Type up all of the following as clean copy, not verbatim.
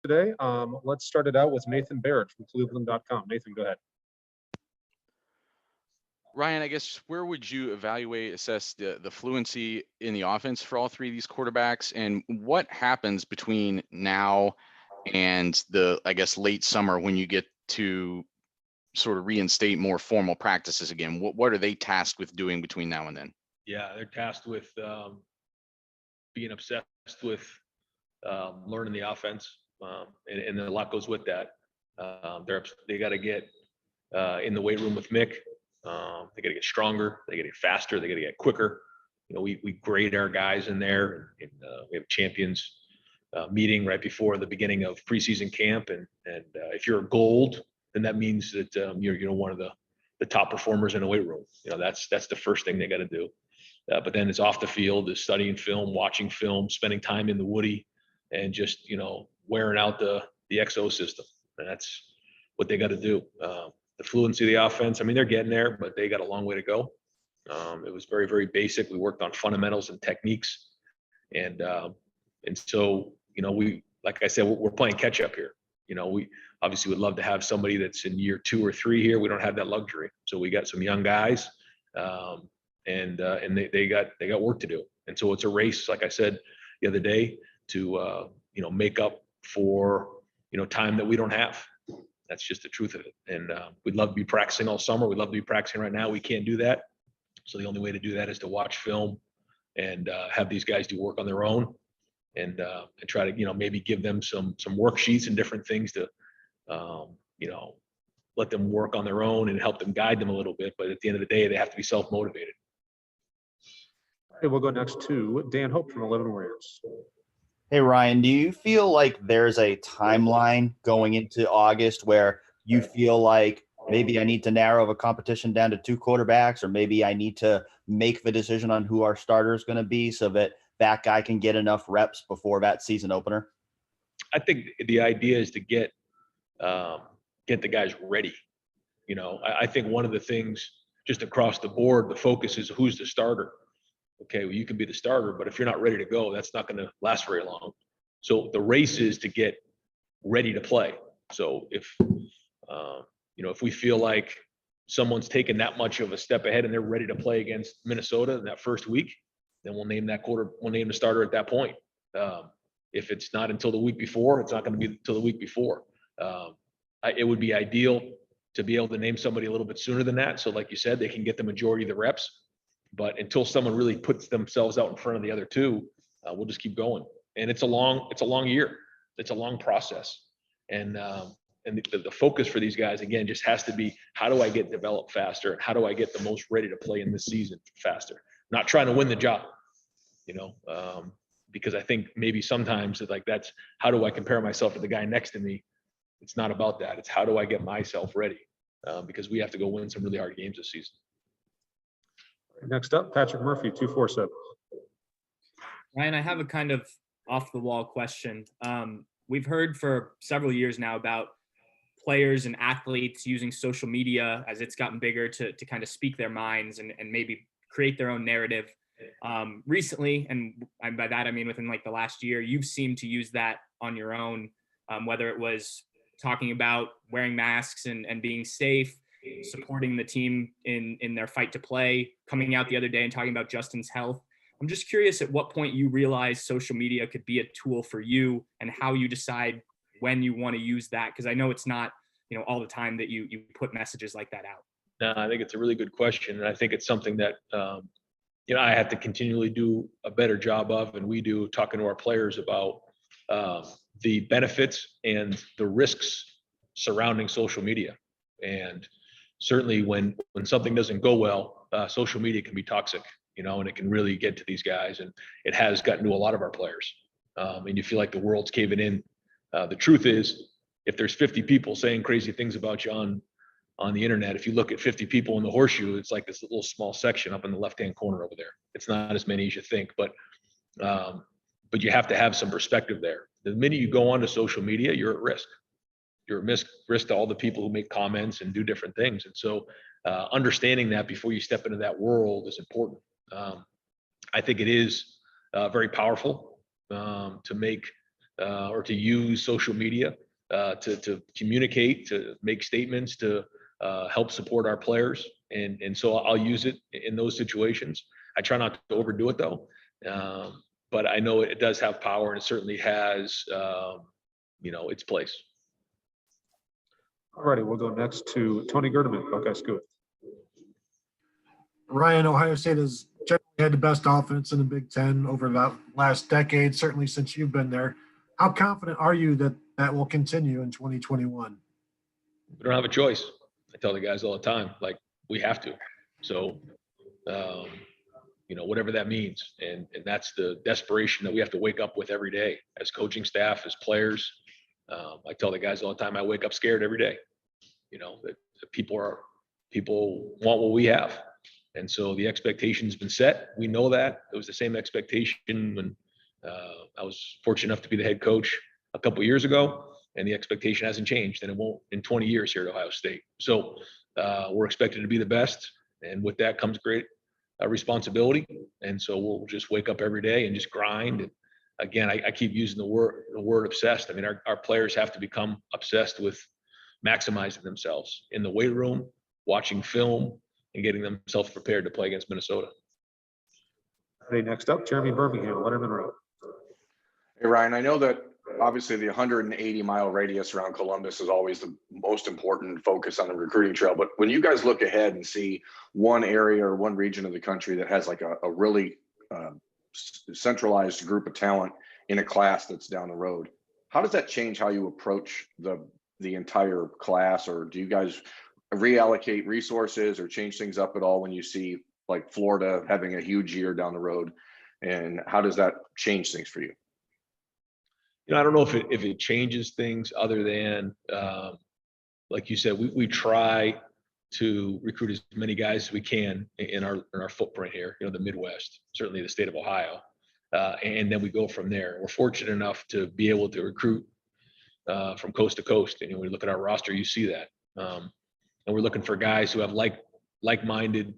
today. Let's start it out with Nathan Barrett from Cleveland.com. Nathan, go ahead. Ryan, I guess where would you assess the fluency in the offense for all three of these quarterbacks, and what happens between now and the, I guess, late summer when you get to sort of reinstate more formal practices again? What are they tasked with doing between now and then? Yeah, they're tasked with being obsessed with learning the offense, and a lot goes with that. They got to get in the weight room with Mick. They got to get stronger. They got to get faster. They got to get quicker. You know, we grade our guys in there, and we have a champions meeting right before the beginning of preseason camp. And if you're a gold, then that means that you're one of the top performers in the weight room. You know, that's the first thing they got to do. But then it's off the field, is studying film, watching film, spending time in the Woody, and just wearing out the XO system. And that's what they got to do. The fluency of the offense, I mean, they're getting there, but they got a long way to go. It was very, very basic. We worked on fundamentals and techniques. And so, we, like I said, we're playing catch up here. We obviously would love to have somebody that's in year 2 or 3 here. We don't have that luxury. So we got some young guys, and they got work to do. And so it's a race, like I said the other day, to make up for time that we don't have. That's just the truth of it. And we'd love to be practicing all summer. We'd love to be practicing right now. We can't do that. So the only way to do that is to watch film and have these guys do work on their own, and try to maybe give them some worksheets and different things to let them work on their own and help them guide them a little bit. But at the end of the day, they have to be self-motivated. Okay, we'll go next to Dan Hope from 11 Warriors. Hey, Ryan, do you feel like there's a timeline going into August where you feel like maybe I need to narrow the competition down to 2 quarterbacks, or maybe I need to make the decision on who our starter is going to be so that that guy can get enough reps before that season opener? I think the idea is to get the guys ready. I think one of the things just across the board, the focus is who's the starter. Okay, well, you can be the starter, but if you're not ready to go, that's not going to last very long. So the race is to get ready to play. So if we feel like someone's taken that much of a step ahead and they're ready to play against Minnesota in that first week, then we'll name the starter at that point. If it's not until the week before, it's not going to be until the week before. It would be ideal to be able to name somebody a little bit sooner than that. So like you said, they can get the majority of the reps. But until someone really puts themselves out in front of the other two, we'll just keep going. And it's a long year. It's a long process. And the focus for these guys, again, just has to be, how do I get developed faster? And how do I get the most ready to play in this season faster? Not trying to win the job, because I think maybe sometimes that's, how do I compare myself to the guy next to me? It's not about that. It's how do I get myself ready? Because we have to go win some really hard games this season. Next up, Patrick Murphy, 247. Ryan, I have a kind of off the wall question. We've heard for several years now about players and athletes using social media as it's gotten bigger to kind of speak their minds and maybe create their own narrative. Recently, and by that I mean within like the last year, you've seemed to use that on your own, whether it was talking about wearing masks and being safe, supporting the team in their fight to play, coming out the other day and talking about Justin's health. I'm just curious at what point you realize social media could be a tool for you and how you decide when you want to use that. Because I know it's not, all the time that you put messages like that out. No, I think it's a really good question. And I think it's something that, I have to continually do a better job of, and we do, talking to our players about the benefits and the risks surrounding social media. And certainly when something doesn't go well, social media can be toxic, and it can really get to these guys. And it has gotten to a lot of our players. And you feel like the world's caving in. The truth is, if there's 50 people saying crazy things about you on the internet, if you look at 50 people in the horseshoe, it's like this little small section up in the left-hand corner over there. It's not as many as you think, but you have to have some perspective there. The minute you go onto social media, you're at risk. You're at risk to all the people who make comments and do different things. And so understanding that before you step into that world is important. I think it is very powerful to make or to use social media to communicate, to make statements, to help support our players. And so I'll use it in those situations. I try not to overdo it though. But I know it does have power, and it certainly has, its place. All righty, we'll go next to Tony Gerdeman, Buckeye School. Ryan, Ohio State has generally had the best offense in the Big Ten over the last decade, certainly since you've been there. How confident are you that that will continue in 2021? We don't have a choice. I tell the guys all the time, like, we have to. So, whatever that means. And that's the desperation that we have to wake up with every day as coaching staff, as players. I tell the guys all the time, I wake up scared every day. That people want what we have. And so the expectation's been set. We know that. It was the same expectation when I was fortunate enough to be the head coach a couple of years ago, and the expectation hasn't changed, and it won't in 20 years here at Ohio State. So we're expected to be the best, and with that comes great responsibility. And so we'll just wake up every day and just grind. And again, I keep using the word obsessed. I mean, our players have to become obsessed with maximizing themselves in the weight room, watching film, and getting themselves prepared to play against Minnesota. Hey, next up, Jeremy Birmingham, Leonard Monroe. Hey, Ryan, I know that obviously the 180-mile radius around Columbus is always the most important focus on the recruiting trail. But when you guys look ahead and see one area or one region of the country that has like a really centralized group of talent in a class that's down the road, how does that change how you approach the entire class? Or do you guys reallocate resources or change things up at all when you see like Florida having a huge year down the road? And how does that change things for you? I don't know if it changes things other than, like you said, we try to recruit as many guys as we can in our footprint here, the Midwest, certainly the state of Ohio. And then we go from there. We're fortunate enough to be able to recruit from coast to coast. And when you look at our roster, you see that. And we're looking for guys who have like-minded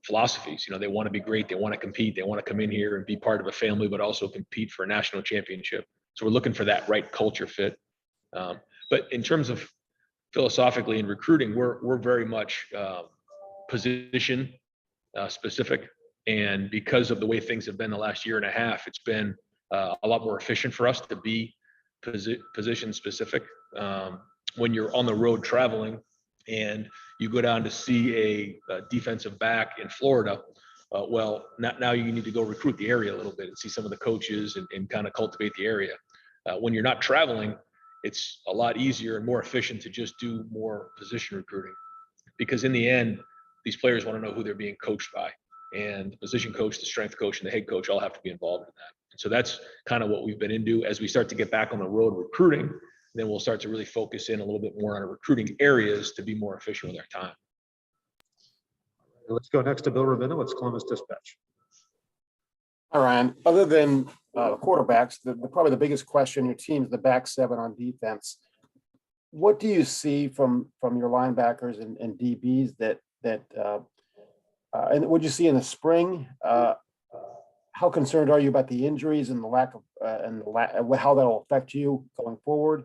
philosophies. They want to be great. They want to compete. They want to come in here and be part of a family, but also compete for a national championship. So we're looking for that right culture fit. But in terms of philosophically in recruiting, we're very much position specific. And because of the way things have been the last year and a half, it's been a lot more efficient for us to be position specific. When you're on the road traveling and you go down to see a defensive back in Florida, now you need to go recruit the area a little bit and see some of the coaches and kind of cultivate the area. When you're not traveling, it's a lot easier and more efficient to just do more position recruiting, because in the end, these players want to know who they're being coached by, and the position coach, the strength coach, and the head coach all have to be involved in that. And so that's kind of what we've been into. As we start to get back on the road recruiting, then we'll start to really focus in a little bit more on our recruiting areas to be more efficient with our time. Let's go next to Bill Rabino. It's Columbus Dispatch. All right. Other than quarterbacks, probably the biggest question, your team's the back seven on defense. What do you see from your linebackers and DBs and what do you see in the spring? How concerned are you about the injuries and the lack of how that will affect you going forward?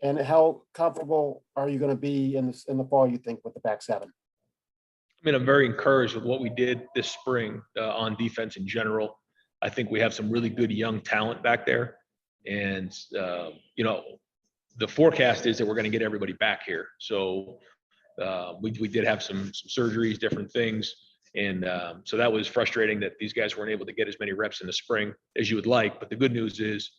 And how comfortable are you going to be in the fall, you think, with the back seven? I mean, I'm very encouraged with what we did this spring on defense in general. I think we have some really good young talent back there. And, the forecast is that we're going to get everybody back here. So we did have some surgeries, different things. And so that was frustrating that these guys weren't able to get as many reps in the spring as you would like. But the good news is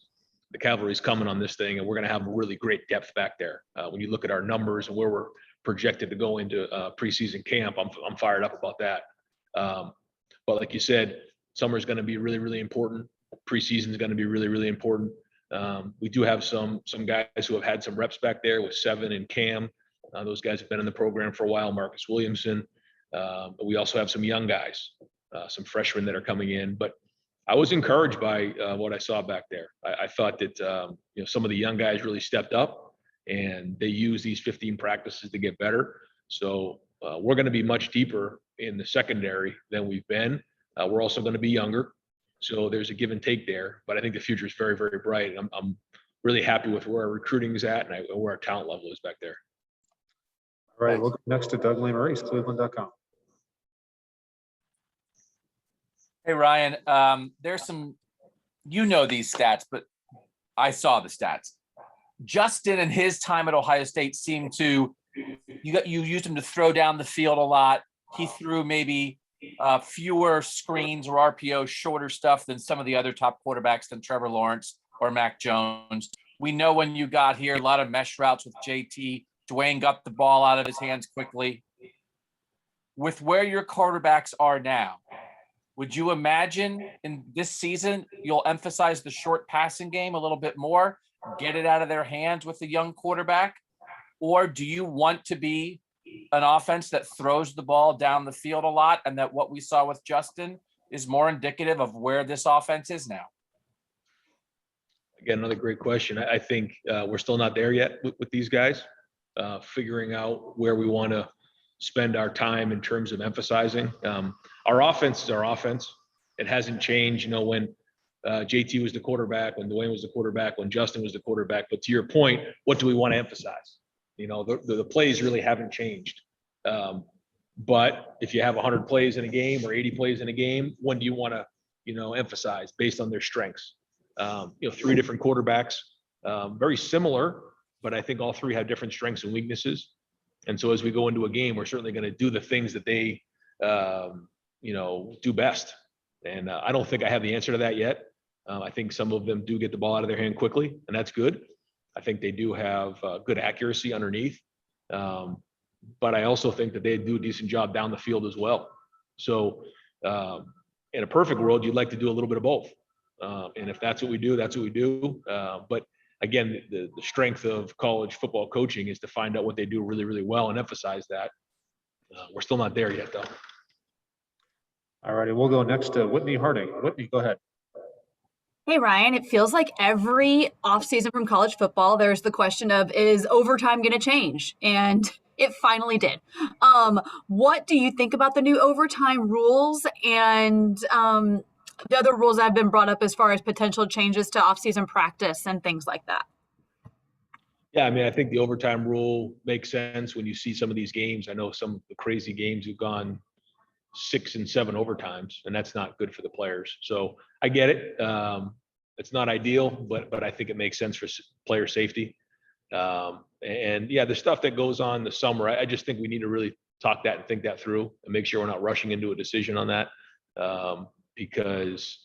the cavalry's coming on this thing, and we're going to have really great depth back there. When you look at our numbers and where we're projected to go into preseason camp, I'm fired up about that. But like you said, summer is going to be really, really important. Preseason is going to be really, really important. We do have some guys who have had some reps back there with Seven and Cam. Those guys have been in the program for a while. Marcus Williamson. But we also have some young guys, some freshmen that are coming in. But I was encouraged by what I saw back there. I thought that some of the young guys really stepped up, and they used these 15 practices to get better. So we're going to be much deeper in the secondary than we've been. We're also going to be younger. So there's a give and take there, but I think the future is very, very bright. I'm really happy with where our recruiting is at and where our talent level is back there. All right, we'll go next to Doug Lesmerises, Cleveland.com. Hey, Ryan, there's some, these stats, but I saw the stats. Justin and his time at Ohio State seemed to, you used him to throw down the field a lot. He threw maybe fewer screens or RPOs, shorter stuff than some of the other top quarterbacks than Trevor Lawrence or Mac Jones. We know when you got here, a lot of mesh routes with JT. Dwayne got the ball out of his hands quickly. With where your quarterbacks are now, would you imagine in this season you'll emphasize the short passing game a little bit more, get it out of their hands with the young quarterback? Or do you want to be an offense that throws the ball down the field a lot, and that what we saw with Justin is more indicative of where this offense is now? Again, another great question. I think we're still not there yet with these guys, figuring out where we want to spend our time in terms of emphasizing. Our offense is our offense. It hasn't changed, when JT was the quarterback, when Dwayne was the quarterback, when Justin was the quarterback. But to your point, what do we want to emphasize? The plays really haven't changed. But if you have 100 plays in a game or 80 plays in a game, when do you want to, emphasize based on their strengths? 3 different quarterbacks, very similar, but I think all 3 have different strengths and weaknesses. And so as we go into a game, we're certainly going to do the things that they, do best. And I don't think I have the answer to that yet. I think some of them do get the ball out of their hand quickly, and that's good. I think they do have good accuracy underneath. But I also think that they do a decent job down the field as well. So in a perfect world, you'd like to do a little bit of both. And if that's what we do, that's what we do. But again, the strength of college football coaching is to find out what they do really, really well and emphasize that. We're still not there yet, though. All righty, we'll go next to Whitney Harding. Whitney, go ahead. Hey, Ryan, it feels like every offseason from college football, there's the question of, is overtime going to change? And it finally did. What do you think about the new overtime rules and the other rules that have been brought up as far as potential changes to offseason practice and things like that? Yeah, I think the overtime rule makes sense when you see some of these games. I know some of the crazy games have gone 6 and 7 overtimes, and that's not good for the players. So I get it. It's not ideal, but I think it makes sense for player safety. And yeah, the stuff that goes on in the summer, I just think we need to really talk that and think that through and make sure we're not rushing into a decision on that. Because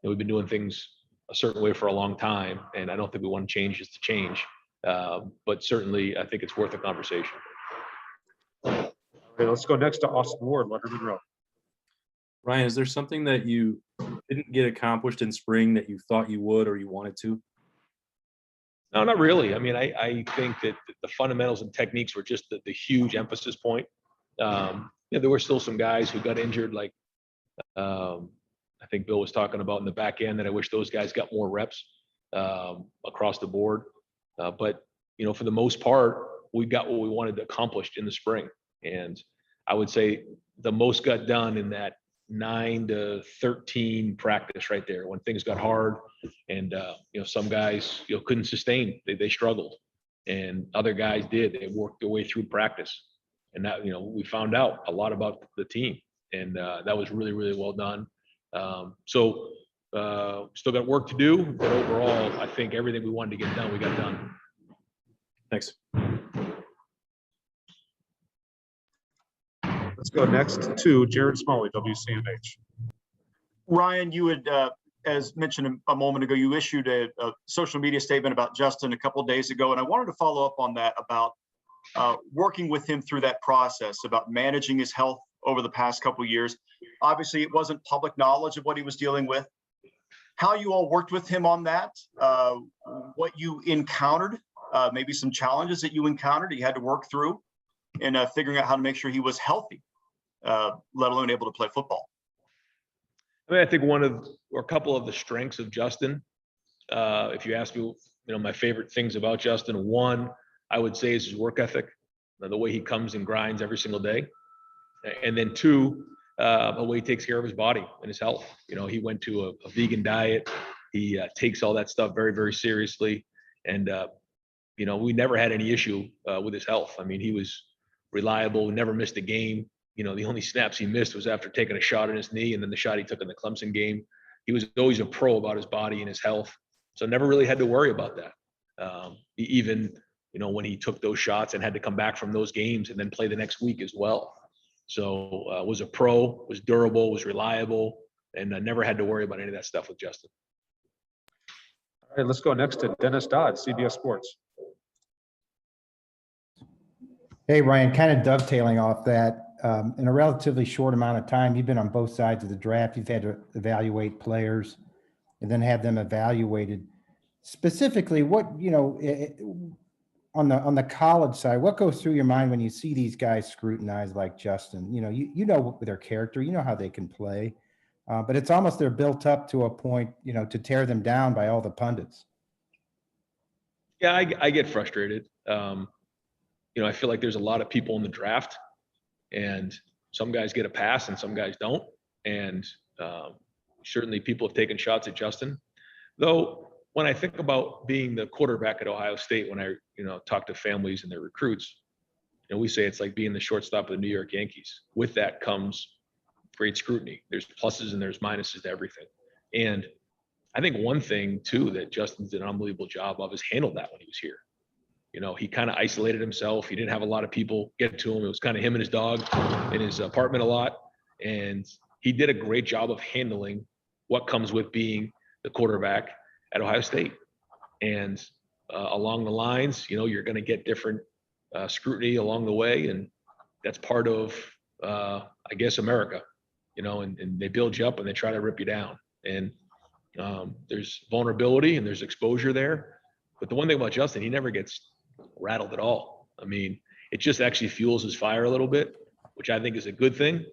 we've been doing things a certain way for a long time, and I don't think we want to change just to change. But certainly, I think it's worth a conversation. Okay, let's go next to Austin Ward, Letterman Row. Ryan, is there something that you didn't get accomplished in spring that you thought you would or you wanted to? No, not really. I think that the fundamentals and techniques were just the huge emphasis point. There were still some guys who got injured, like I think Bill was talking about in the back end, that I wish those guys got more reps across the board. But for the most part, we got what we wanted accomplished in the spring. And I would say the most got done in that 9 to 13 practice right there, when things got hard and some guys couldn't sustain. They struggled, and other guys did. They worked their way through practice, and that we found out a lot about the team, and that was really, really well done. So still got work to do, but overall, I think everything we wanted to get done, we got done. Thanks. Let's go next to Jared Smalley, WCMH. Ryan, you had, as mentioned a moment ago, you issued a social media statement about Justin a couple of days ago, and I wanted to follow up on that about working with him through that process, about managing his health over the past couple of years. Obviously, it wasn't public knowledge of what he was dealing with. How you all worked with him on that, what you encountered, maybe some challenges that you encountered, you had to work through in figuring out how to make sure he was healthy, let alone able to play football. I think one of, or a couple of the strengths of Justin, if you ask me, my favorite things about Justin, one, I would say, is his work ethic, the way he comes and grinds every single day. And then two, a way he takes care of his body and his health. He went to a vegan diet. He takes all that stuff very, very seriously. And, we never had any issue with his health. I mean, he was reliable, never missed a game. The only snaps he missed was after taking a shot in his knee, and then the shot he took in the Clemson game. He was always a pro about his body and his health. So never really had to worry about that. Even, when he took those shots and had to come back from those games and then play the next week as well. So was a pro, was durable, was reliable, and never had to worry about any of that stuff with Justin. All right, let's go next to Dennis Dodd, CBS Sports. Hey, Ryan, kind of dovetailing off that, in a relatively short amount of time, you've been on both sides of the draft. You've had to evaluate players and then have them evaluated. Specifically, what, on the college side, what goes through your mind when you see these guys scrutinized like Justin? You know their character, you know how they can play, but it's almost they're built up to a point, to tear them down by all the pundits. Yeah, I get frustrated. I feel like there's a lot of people in the draft, and some guys get a pass and some guys don't. And certainly people have taken shots at Justin. Though when I think about being the quarterback at Ohio State, when I talk to families and their recruits, we say it's like being the shortstop of the New York Yankees. With that comes great scrutiny. There's pluses and there's minuses to everything. And I think one thing too that Justin did an unbelievable job of is handle that when he was here. He kind of isolated himself. He didn't have a lot of people get to him. It was kind of him and his dog in his apartment a lot. And he did a great job of handling what comes with being the quarterback at Ohio State. And along the lines, you're going to get different scrutiny along the way. And that's part of, I guess, America, and they build you up and they try to rip you down. And there's vulnerability and there's exposure there. But the one thing about Justin, he never gets rattled at all. I mean, it just actually fuels his fire a little bit, which I think is a good thing.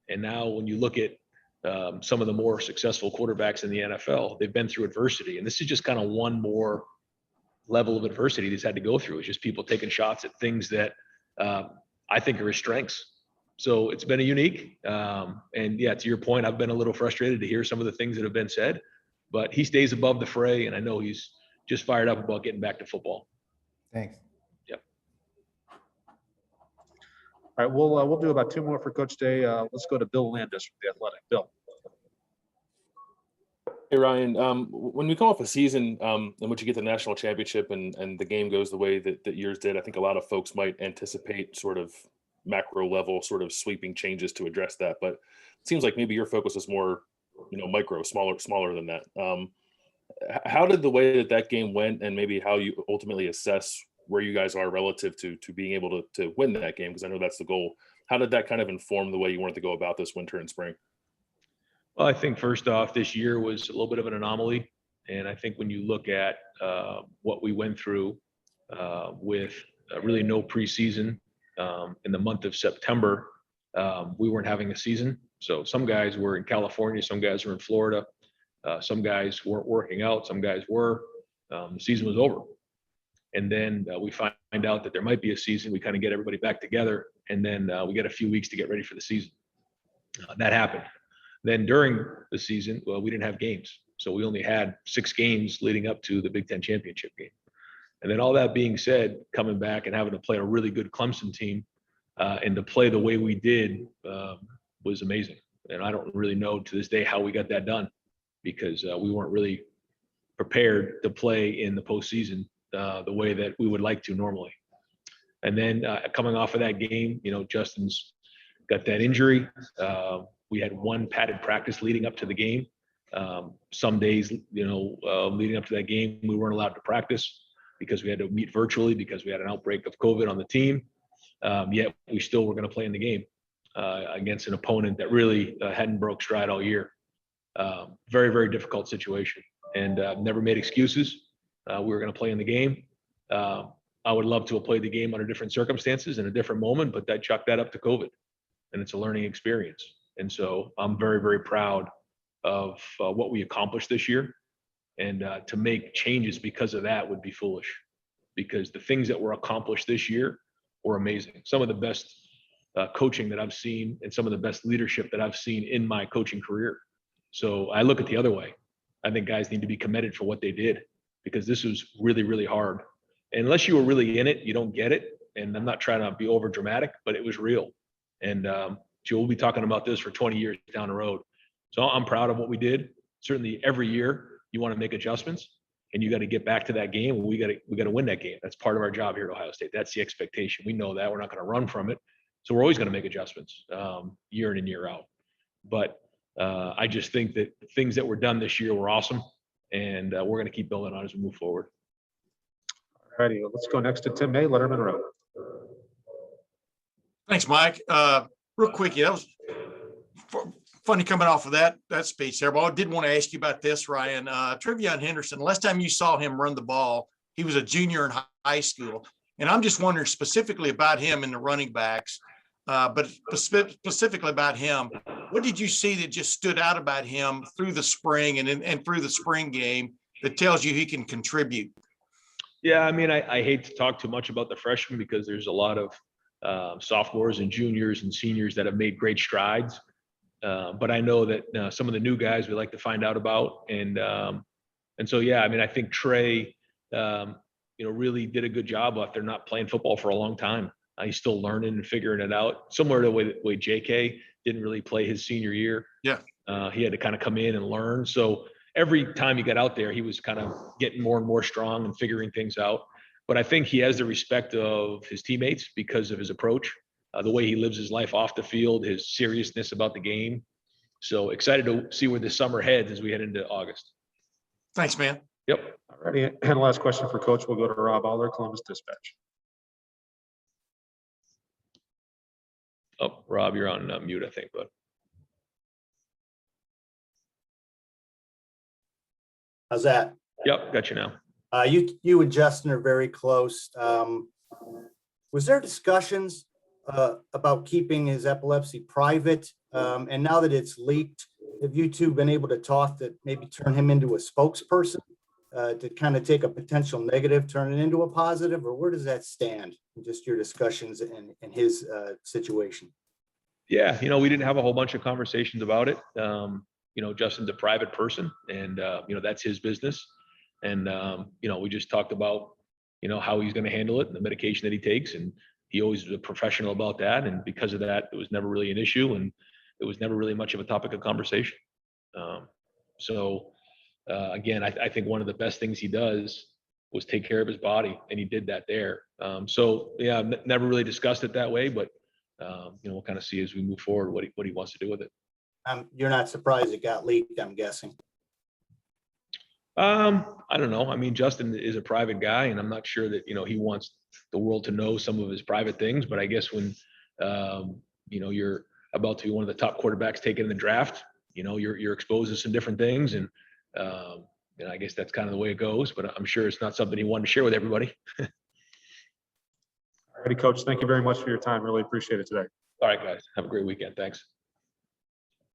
And now when you look at some of the more successful quarterbacks in the NFL, they've been through adversity. And this is just kind of one more level of adversity he's had to go through. It's just people taking shots at things that I think are his strengths. So it's been a unique. And yeah, to your point, I've been a little frustrated to hear some of the things that have been said, but he stays above the fray. And I know he's just fired up about getting back to football. Thanks. Yep. All right, we'll do about two more for Coach Day. Let's go to Bill Landis from The Athletic. Bill. Hey, Ryan, when we come off a season in which you get the national championship and the game goes the way that yours did, I think a lot of folks might anticipate sort of macro level sort of sweeping changes to address that. But it seems like maybe your focus is more, micro, smaller than that. How did the way that game went and maybe how you ultimately assess where you guys are relative to being able to win that game? Because I know that's the goal. How did that kind of inform the way you wanted to go about this winter and spring? Well, I think first off, this year was a little bit of an anomaly. And I think when you look at what we went through with really no preseason in the month of September, we weren't having a season. So some guys were in California, some guys were in Florida, some guys weren't working out, some guys were. The season was over. And then we find out that there might be a season. We kind of get everybody back together, and then we get a few weeks to get ready for the season. That happened. Then during the season, well, we didn't have games. So we only had 6 games leading up to the Big Ten championship game. And then all that being said, coming back and having to play a really good Clemson team and to play the way we did was amazing. And I don't really know to this day how we got that done, because we weren't really prepared to play in the postseason the way that we would like to normally. And then coming off of that game, Justin's got that injury. We had one padded practice leading up to the game. Some days, leading up to that game, we weren't allowed to practice because we had to meet virtually because we had an outbreak of COVID on the team. Yet we still were going to play in the game against an opponent that really hadn't broke stride all year. Very, very difficult situation, and never made excuses. We were going to play in the game. I would love to have played the game under different circumstances in a different moment, but I chalked that up to COVID, and it's a learning experience. And so I'm very, very proud of what we accomplished this year. And to make changes because of that would be foolish, because the things that were accomplished this year were amazing. Some of the best coaching that I've seen and some of the best leadership that I've seen in my coaching career. So I look at the other way. I think guys need to be committed for what they did, because this was really, really hard. And unless you were really in it, you don't get it. And I'm not trying to be over dramatic, but it was real. And we'll be talking about this for 20 years down the road. So I'm proud of what we did. Certainly every year you want to make adjustments, and you got to get back to that game. We got to win that game. That's part of our job here at Ohio State. That's the expectation. We know that. We're not going to run from it. So we're always going to make adjustments year in and year out. But I just think that things that were done this year were awesome, and we're going to keep building on as we move forward. All righty, let's go next to Tim May, Letterman Road. Thanks, Mike. Real quick, that was funny coming off of that speech there. But I did want to ask you about this, Ryan. Trey Henderson, last time you saw him run the ball, he was a junior in high school. And I'm just wondering specifically about him and the running backs, but specifically about him. What did you see that just stood out about him through the spring and through the spring game that tells you he can contribute? Yeah, I mean, I hate to talk too much about the freshmen because there's a lot of sophomores and juniors and seniors that have made great strides. But I know that some of the new guys we like to find out about. And so, yeah, I mean, I think Trey, really did a good job after not playing football for a long time. He's still learning and figuring it out. Similar to the way JK didn't really play his senior year. Yeah. He had to kind of come in and learn. So every time he got out there, he was kind of getting more and more strong and figuring things out. But I think he has the respect of his teammates because of his approach, the way he lives his life off the field, his seriousness about the game. So excited to see where this summer heads as we head into August. Thanks, man. Yep. All righty, and last question for Coach. We'll go to Rob Aller, Columbus Dispatch. Oh, Rob, you're on mute, I think, bud. How's that? Yep, got you now. You and Justin are very close. Was there discussions about keeping his epilepsy private? And now that it's leaked, have you two been able to talk to maybe turn him into a spokesperson to kind of take a potential negative, turn it into a positive, or where does that stand in just your discussions in his situation? Yeah, we didn't have a whole bunch of conversations about it. Justin's a private person, and that's his business. And we just talked about how he's going to handle it and the medication that he takes, and he always was a professional about that. And because of that, it was never really an issue, and it was never really much of a topic of conversation. Again, I think one of the best things he does was take care of his body, and he did that there. Yeah, never really discussed it that way, but we'll kind of see as we move forward what he wants to do with it. You're not surprised it got leaked, I'm guessing. I don't know. I mean, Justin is a private guy, and I'm not sure that he wants the world to know some of his private things. But I guess when you're about to be one of the top quarterbacks taken in the draft, you're exposed to some different things, and I guess that's kind of the way it goes. But I'm sure it's not something he wanted to share with everybody. All righty, Coach. Thank you very much for your time. Really appreciate it today. All right, guys. Have a great weekend. Thanks.